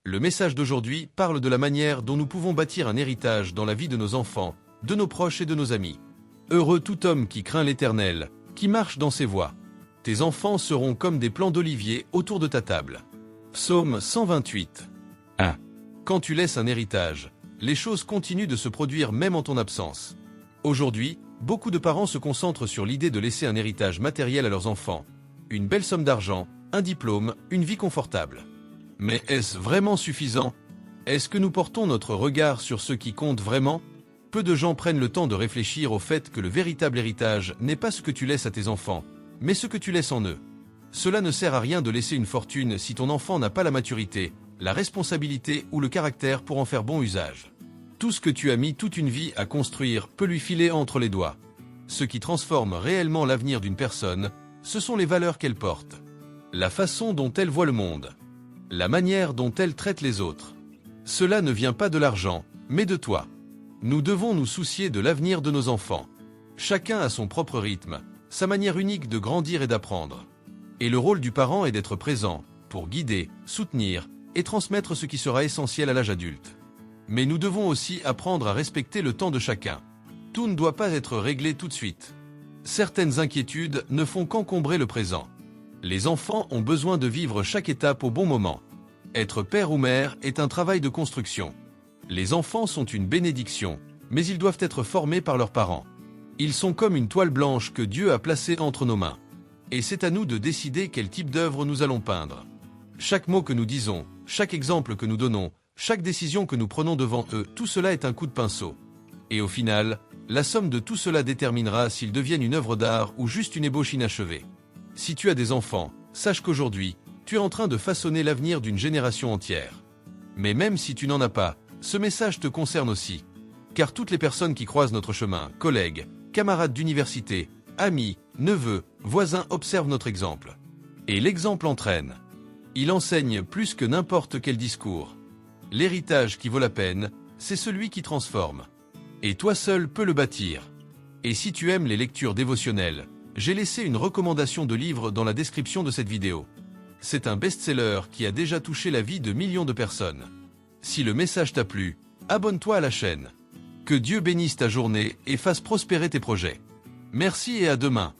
Le message d'aujourd'hui parle de la manière dont nous pouvons bâtir un héritage dans la vie de nos enfants, de nos proches et de nos amis. Heureux tout homme qui craint l'Éternel, qui marche dans ses voies. Tes enfants seront comme des plants d'olivier autour de ta table. Psaume 128. 1. Quand tu laisses un héritage, les choses continuent de se produire même en ton absence. Aujourd'hui, beaucoup de parents se concentrent sur l'idée de laisser un héritage matériel à leurs enfants. Une belle somme d'argent, un diplôme, une vie confortable. Mais est-ce vraiment suffisant? Est-ce que nous portons notre regard sur ce qui compte vraiment? Peu de gens prennent le temps de réfléchir au fait que le véritable héritage n'est pas ce que tu laisses à tes enfants, mais ce que tu laisses en eux. Cela ne sert à rien de laisser une fortune si ton enfant n'a pas la maturité, la responsabilité ou le caractère pour en faire bon usage. Tout ce que tu as mis toute une vie à construire peut lui filer entre les doigts. Ce qui transforme réellement l'avenir d'une personne, ce sont les valeurs qu'elle porte. La façon dont elle voit le monde. La manière dont elle traite les autres. Cela ne vient pas de l'argent, mais de toi. Nous devons nous soucier de l'avenir de nos enfants. Chacun a son propre rythme, sa manière unique de grandir et d'apprendre. Et le rôle du parent est d'être présent, pour guider, soutenir et transmettre ce qui sera essentiel à l'âge adulte. Mais nous devons aussi apprendre à respecter le temps de chacun. Tout ne doit pas être réglé tout de suite. Certaines inquiétudes ne font qu'encombrer le présent. Les enfants ont besoin de vivre chaque étape au bon moment. Être père ou mère est un travail de construction. Les enfants sont une bénédiction, mais ils doivent être formés par leurs parents. Ils sont comme une toile blanche que Dieu a placée entre nos mains. Et c'est à nous de décider quel type d'œuvre nous allons peindre. Chaque mot que nous disons, chaque exemple que nous donnons, chaque décision que nous prenons devant eux, tout cela est un coup de pinceau. Et au final, la somme de tout cela déterminera s'ils deviennent une œuvre d'art ou juste une ébauche inachevée. Si tu as des enfants, sache qu'aujourd'hui, tu es en train de façonner l'avenir d'une génération entière. Mais même si tu n'en as pas, ce message te concerne aussi. Car toutes les personnes qui croisent notre chemin, collègues, camarades d'université, amis, neveux, voisins observent notre exemple. Et l'exemple entraîne. Il enseigne plus que n'importe quel discours. L'héritage qui vaut la peine, c'est celui qui transforme. Et toi seul peux le bâtir. Et si tu aimes les lectures dévotionnelles, j'ai laissé une recommandation de livre dans la description de cette vidéo. C'est un best-seller qui a déjà touché la vie de millions de personnes. Si le message t'a plu, abonne-toi à la chaîne. Que Dieu bénisse ta journée et fasse prospérer tes projets. Merci et à demain.